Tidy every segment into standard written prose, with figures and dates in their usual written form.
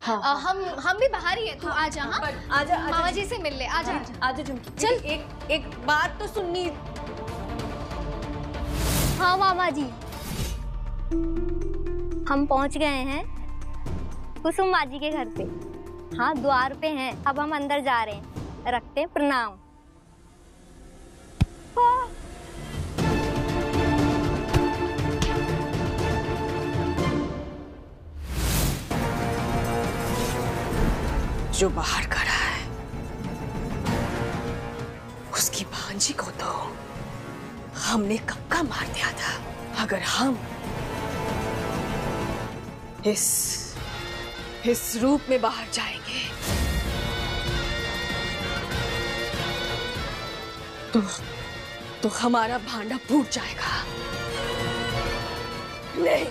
हाँ। हम भी बाहर ही है, तू आ जा। हाँ आजा मामा जी से मिल ले, आजा आजा झुमकी। चल। एक बात तो सुननी। हाँ मामा जी, हम पहुंच गए हैं कुसुम माँ जी के घर पे। हाँ द्वार पे हैं, अब हम अंदर जा रहे हैं। रखते हैं प्रणाम। जो बाहर खड़ा है उसकी भांजी को तो हमने कब का मार दिया था। अगर हम इस रूप में बाहर जाएंगे तो हमारा भांडा फूट जाएगा। नहीं,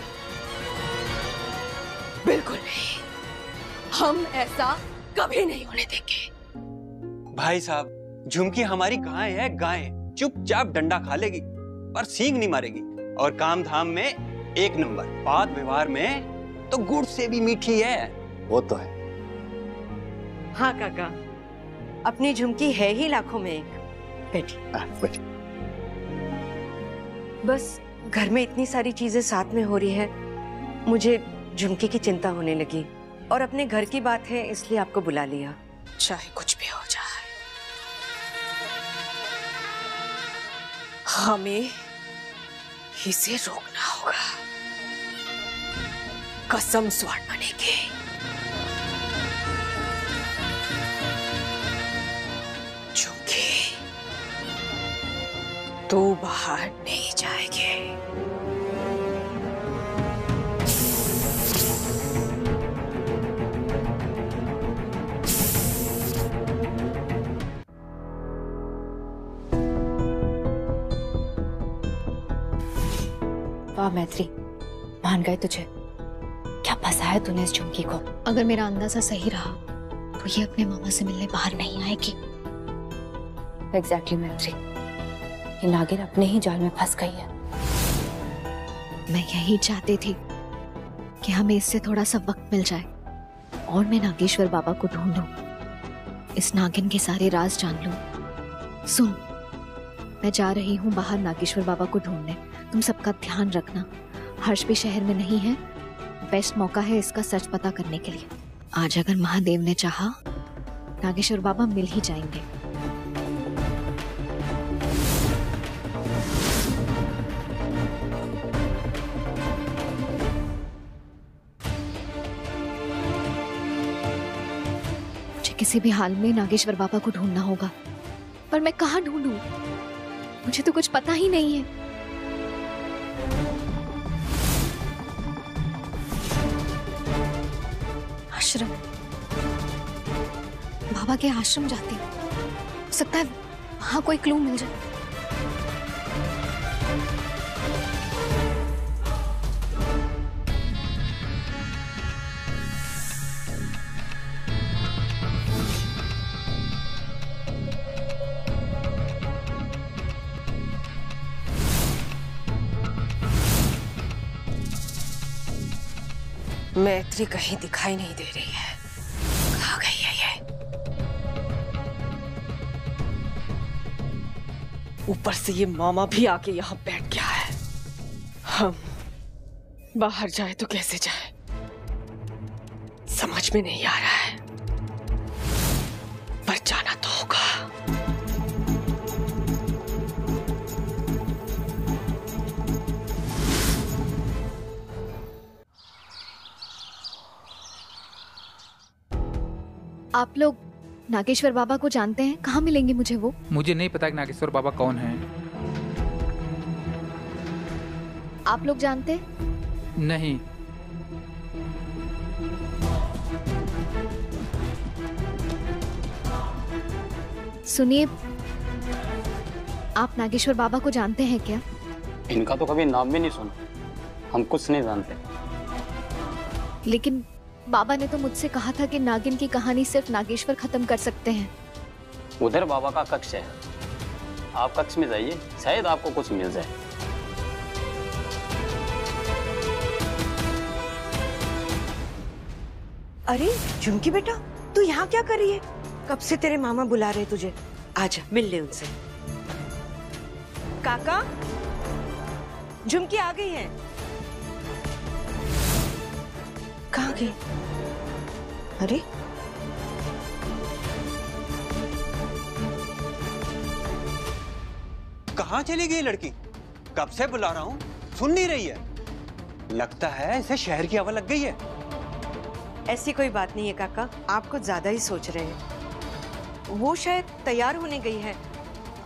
बिल्कुल नहीं, हम ऐसा कभी नहीं होने देंगे। भाई साहब, झुमकी हमारी गाय है, गाय चुपचाप डंडा खा लेगी पर सींग नहीं मारेगी। और काम धाम में एक नंबर, बात व्यवहार में तो गुड़ से भी मीठी है। वो तो है। हाँ काका, अपनी झुमकी है ही लाखों में एक। बैठी। बस घर में इतनी सारी चीजें साथ में हो रही है, मुझे झुमकी की चिंता होने लगी और अपने घर की बात है इसलिए आपको बुला लिया। चाहे कुछ भी हो जाए, हमें इसे रोकना होगा। कसम स्वर्ण मणि की। झुमकी, तू बाहर नहीं जाएगी। वाह मैत्री, मान गए तुझे। क्या फंसाया तूने इस झुमकी को। अगर मेरा अंदाजा सही रहा तो ये अपने मामा से मिलने बाहर नहीं आएगी। एग्जैक्टली मैत्री, ये नागिन अपने ही जाल में फंस गई है। मैं यही चाहती थी कि हमें इससे थोड़ा सा वक्त मिल जाए और मैं नागेश्वर बाबा को ढूंढूं, इस नागिन के सारे राज जान लूं। सुन, मैं जा रही हूँ बाहर नागेश्वर बाबा को ढूंढने। तुम सबका ध्यान रखना। हर्ष भी शहर में नहीं है, बेस्ट मौका है इसका सच पता करने के लिए। आज अगर महादेव ने चाहा, नागेश्वर बाबा मिल ही जाएंगे। मुझे किसी भी हाल में नागेश्वर बाबा को ढूंढना होगा, पर मैं कहाँ ढूंढूं? मुझे तो कुछ पता ही नहीं है। आश्रम, बाबा के आश्रम जाती हूँ, हो सकता है वहां कोई क्लू मिल जाए। मैत्री कहीं दिखाई नहीं दे रही है। कहाँ गई है ये? ऊपर से ये मामा भी आके यहाँ बैठ गया है। हम बाहर जाए तो कैसे जाए, समझ में नहीं आ रहा है, पर जाना तो होगा। आप लोग नागेश्वर बाबा को जानते हैं? कहाँ मिलेंगे मुझे वो? मुझे नहीं पता कि नागेश्वर बाबा कौन है। आप लोग जानते? नहीं। सुनिए, आप नागेश्वर बाबा को जानते हैं क्या? इनका तो कभी नाम भी नहीं सुना, हम कुछ नहीं जानते। लेकिन बाबा ने तो मुझसे कहा था कि नागिन की कहानी सिर्फ नागेश्वर खत्म कर सकते हैं। उधर बाबा का कक्ष है, आप कक्ष में जाइए, शायद आपको कुछ मिल जाए। अरे झुमकी बेटा, तू यहाँ क्या कर रही है? कब से तेरे मामा बुला रहे तुझे, आजा मिल ले उनसे। काका, झुमकी आ गई है। कहाँ गई? अरे कहाँ चली गई लड़की? कब से बुला रहा हूँ, सुन नहीं रही है। लगता है इसे शहर की हवा लग गई है। ऐसी कोई बात नहीं है काका, आप कुछ ज्यादा ही सोच रहे हैं। वो शायद तैयार होने गई है।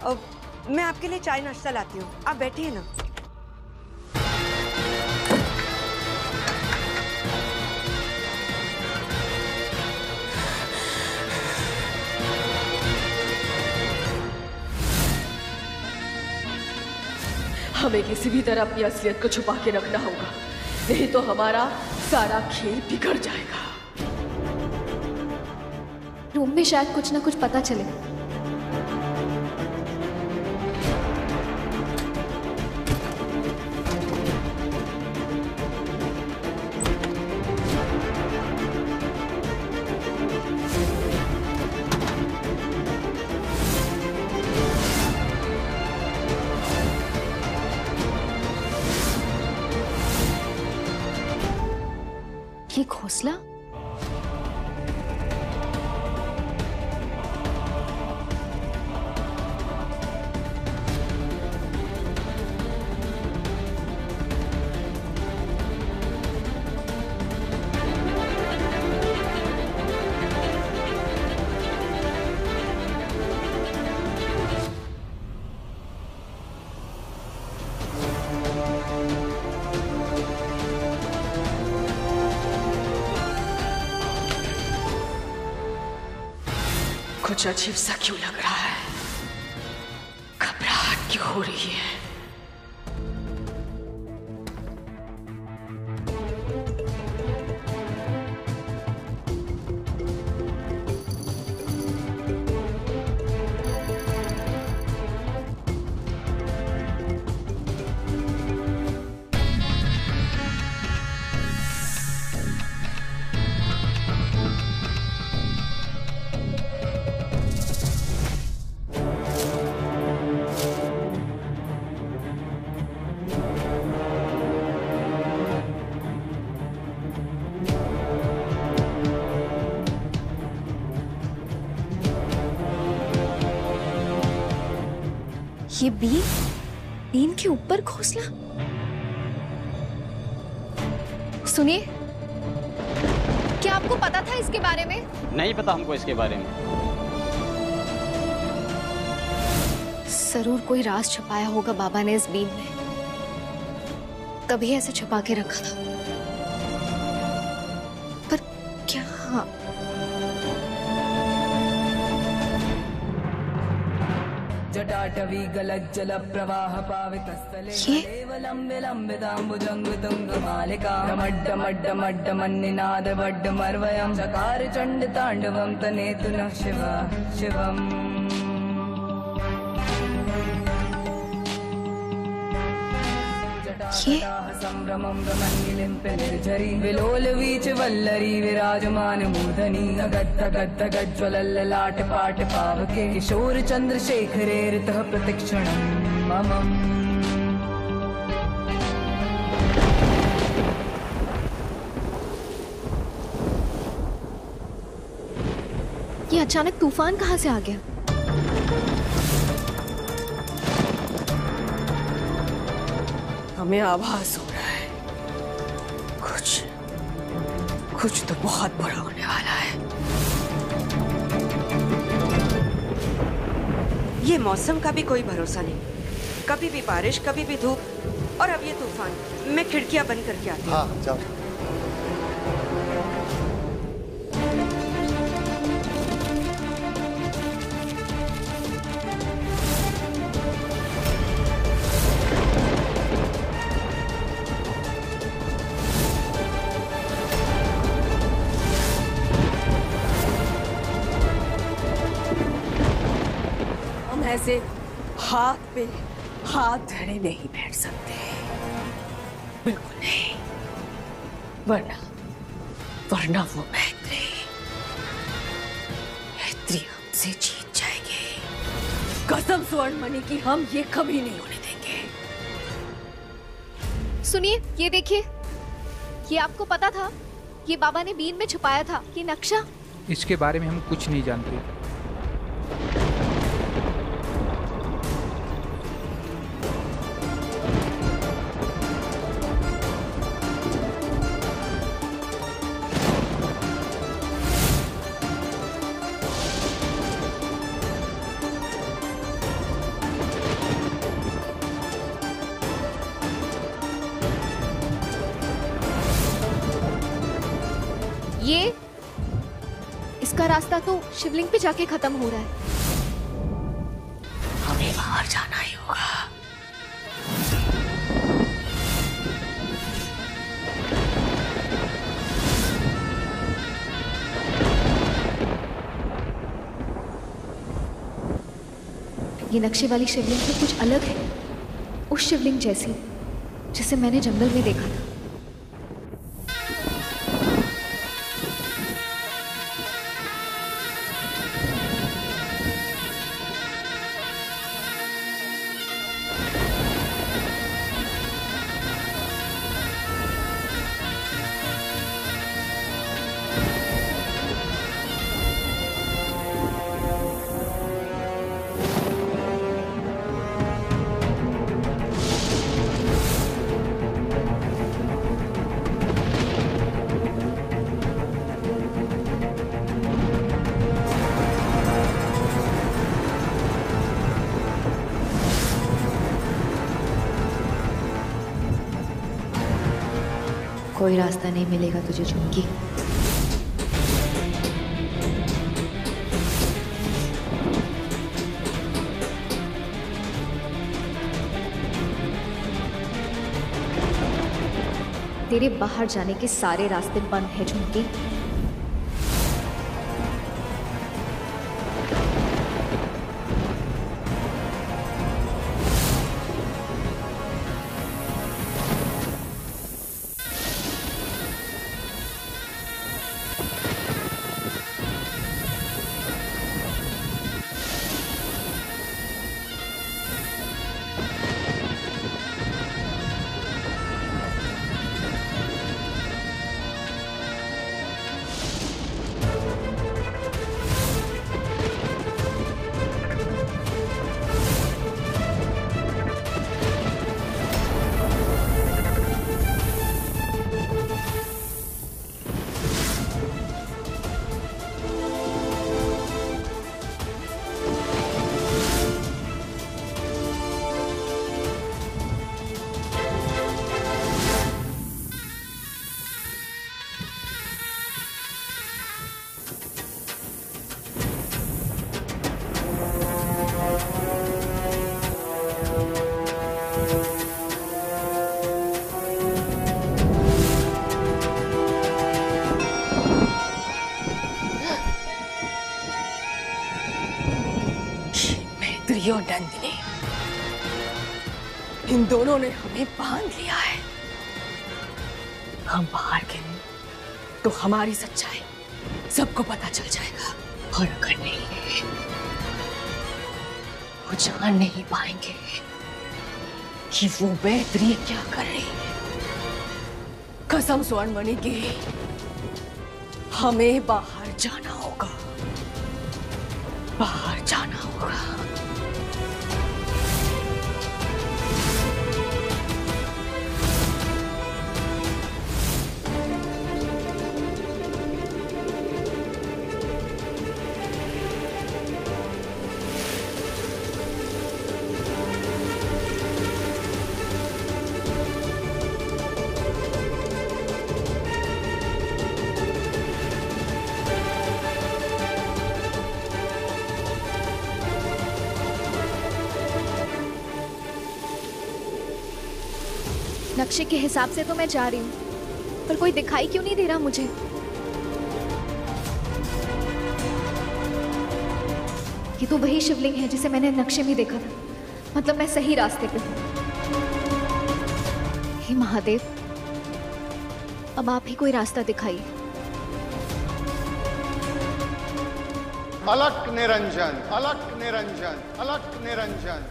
अब मैं आपके लिए चाय नाश्ता लाती हूँ, आप बैठिए ना। हमें किसी भी तरह अपनी असलियत को छुपा के रखना होगा, नहीं तो हमारा सारा खेल बिगड़ जाएगा। रूम में शायद कुछ ना कुछ पता चले। ये घोंसला? कुछ अजीब सा क्यों लग रहा है? घबराहट क्यों हो रही है? ये बीन के ऊपर घोंसला? सुनिए, क्या आपको पता था इसके बारे में? नहीं पता हमको इसके बारे में। जरूर कोई राज छुपाया होगा बाबा ने इस बीन में, तभी ऐसे छुपा के रखा था। पर क्या? जटाटवी गलज्जल प्रवाह पावितस्थले लंबे लंबे दाम्बुजंग तुंग मालिका मड्ड मन्निनाद वड्ड मर्वयं चकार चंड तांडवं तनेतु न शिवा शिवम् संभ्रमं रमन्निलिम्पे निर्झरी विलोल वीच वल्लरी विराजमान मूर्धनि गद्गज्ज्वलल्ललाट पाट पावके किशोर चंद्रशेखरे ऋतः प्रतिक्षणं ममम्। ये अचानक तूफान कहाँ से आ गया? हमें आभास हो रहा है कुछ तो बहुत बुरा होने वाला है। ये मौसम का भी कोई भरोसा नहीं, कभी भी बारिश कभी भी धूप, और अब ये तूफान। मैं खिड़कियां बंद करके आती हूँ। हाँ जाओ। ऐसे हाथ पे हाथ धरे नहीं बैठ सकते, बिल्कुल नहीं, वरना वो मैत्री मैत्री हमसे जीत जाएंगे। कसम स्वर्णमणि की हम ये कभी नहीं होने देंगे। सुनिए, ये देखिए, ये आपको पता था? ये बाबा ने बीन में छुपाया था, ये नक्शा। इसके बारे में हम कुछ नहीं जानते। ये इसका रास्ता तो शिवलिंग पे जाके खत्म हो रहा है। हमें बाहर जाना ही होगा। ये नक्शे वाली शिवलिंग तो कुछ अलग है, उस शिवलिंग जैसी जिसे मैंने जंगल में देखा था। कोई रास्ता नहीं मिलेगा तुझे झुमकी। तेरे बाहर जाने के सारे रास्ते बंद है झुमकी। और नंदिनी, इन दोनों ने हमें बांध लिया है। हम बाहर गए तो हमारी सच्चाई सबको पता चल जाएगा, और अगर नहीं वो जान नहीं पाएंगे कि वो बेहतरी क्या कर रही है। कसम स्वर्णमणि की, हमें बाहर जाना होगा, बाहर जाना होगा। नक्शे के हिसाब से तो मैं जा रही हूँ, पर कोई दिखाई क्यों नहीं दे रहा मुझे? ये तो वही शिवलिंग है जिसे मैंने नक्शे में देखा था। मतलब मैं सही रास्ते पे हूँ। हे महादेव, अब आप ही कोई रास्ता दिखाइए। अलक निरंजन, अलक निरंजन, अलक निरंजन।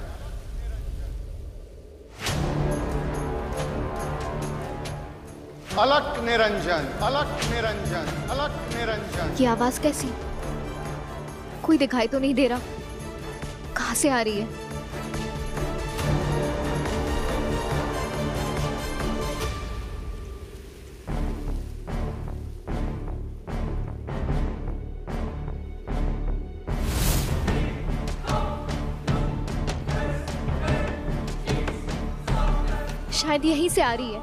अलक निरंजन, अलक निरंजन, अलक निरंजन। ये आवाज कैसी? कोई दिखाई तो नहीं दे रहा, कहां से आ रही है? शायद यहीं से आ रही है।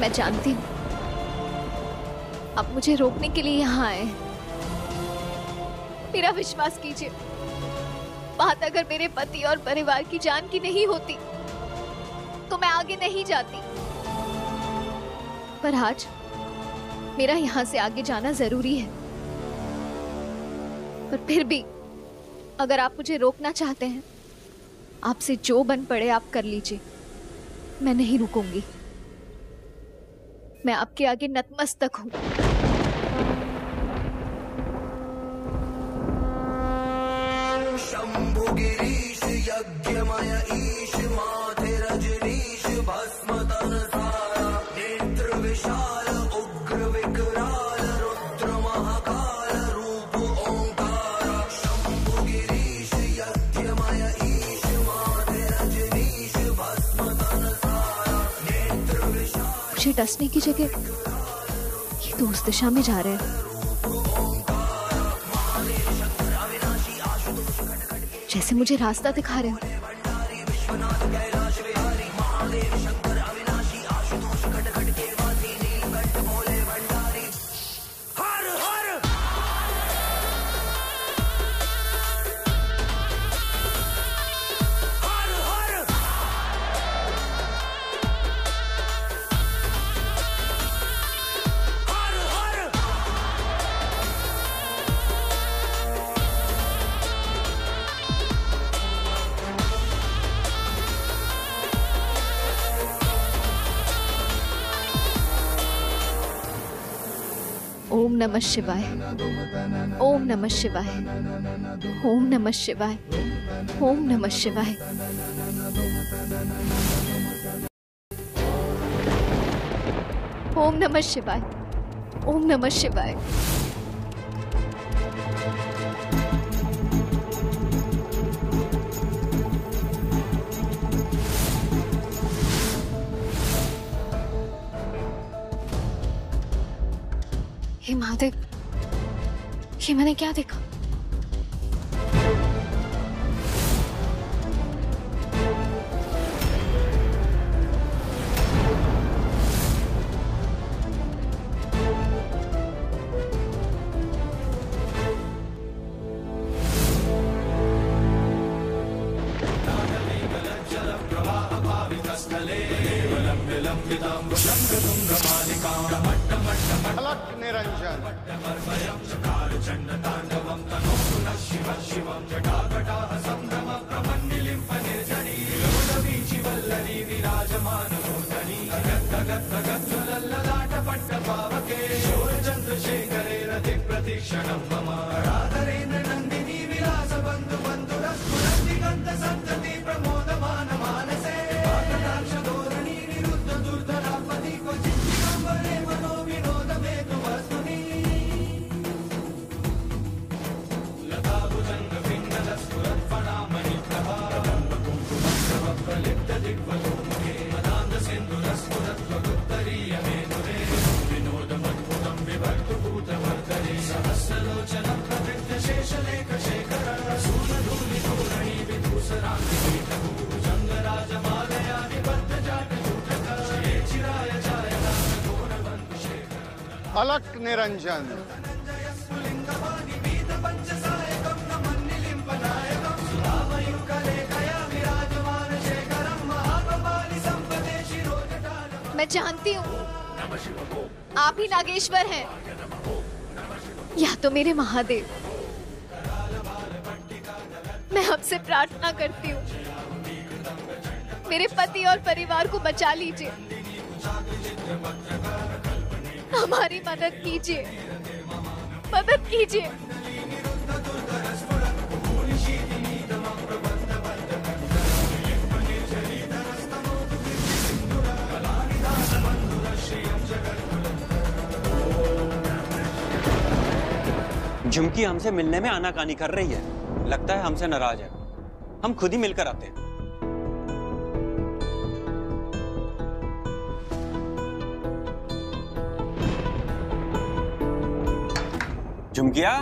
मैं जानती हूँ आप मुझे रोकने के लिए यहाँ आए। मेरा विश्वास कीजिए, बात अगर मेरे पति और परिवार की जान की नहीं होती तो मैं आगे नहीं जाती, पर आज मेरा यहाँ से आगे जाना जरूरी है। पर फिर भी अगर आप मुझे रोकना चाहते हैं, आपसे जो बन पड़े आप कर लीजिए, मैं नहीं रुकूंगी। मैं आपके आगे नतमस्तक हूं। शंभु गिरीश यज्ञमय ईश माथे रजनीश भस्म तन सारा नेत्र विशाल उग्र विकराल रुद्र महाकाल रूप ओंकारा। शंभु गिरीश यज्ञमय ईश माथे रजनीश भस्म तन सारा नेत्र विशाल। मुझे डसने की जगह ये तो उस दिशा में जा रहे हैं जैसे मुझे रास्ता दिखा रहे हो। ओम नमः शिवाय, ओम नमः शिवाय, ओम नमः शिवाय, ओम नमः शिवाय। ओम नमः शिवाय, ओम नमः शिवाय। हे महादेव, ये मैंने क्या देखा? अलक निरंजन। अलक निरंजन। मैं जानती हूँ आप ही नागेश्वर हैं, या तो मेरे महादेव। मैं आपसे प्रार्थना करती हूँ, मेरे पति और परिवार को बचा लीजिए, हमारी मदद कीजिए, मदद कीजिए। झुमकी हमसे मिलने में आनाकानी कर रही है, लगता है हमसे नाराज है। हम खुद ही मिलकर आते हैं। झुमकिया,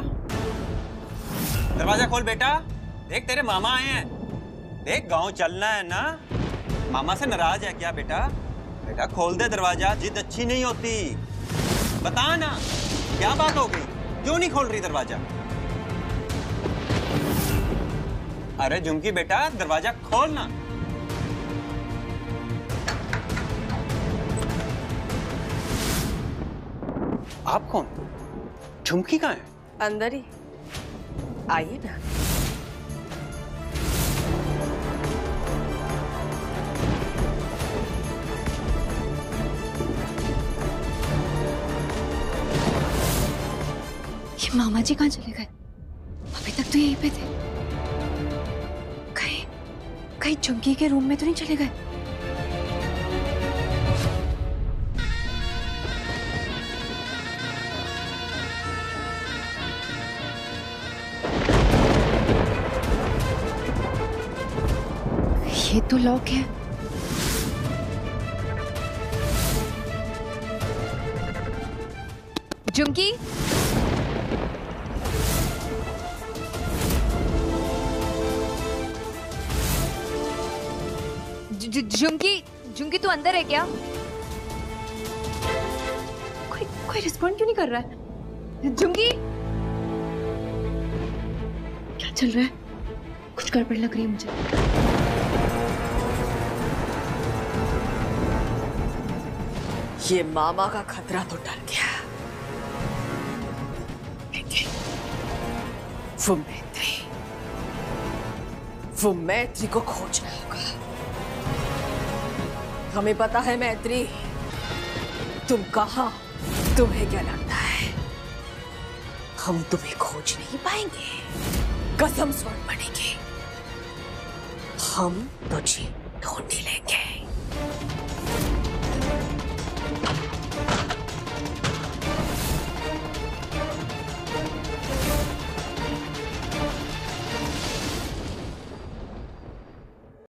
दरवाजा खोल बेटा। देख तेरे मामा आए हैं। देख गांव चलना है ना, मामा से नाराज है क्या बेटा? बेटा खोल दे दरवाजा, जिद अच्छी नहीं होती। बता ना क्या बात हो गई, क्यों नहीं खोल रही दरवाजा? अरे झुमकी बेटा दरवाजा खोल ना। आप कौन? झुमकी कहाँ है? अंदर ही, आइए ना। ये मामा जी कहाँ चले गए? अभी तक तो यहीं पे थे। कहीं झुमकी के रूम में तो नहीं चले गए? ये तो लॉक है। झुमकी, झुमकी तू अंदर है क्या? कोई रिस्पॉन्ड क्यों नहीं कर रहा है? झुमकी, क्या चल रहा है? कुछ गड़बड़ लग रही है मुझे। ये मामा का खतरा तो डर गया, लेकिन वो मैत्री को खोजना होगा। हमें पता है मैत्री, तुम कहाँ, तुम्हें क्या लगता है हम तुम्हें खोज नहीं पाएंगे? कसम स्वर्ण बनेगी, हम तुझे ढूंढ लेंगे।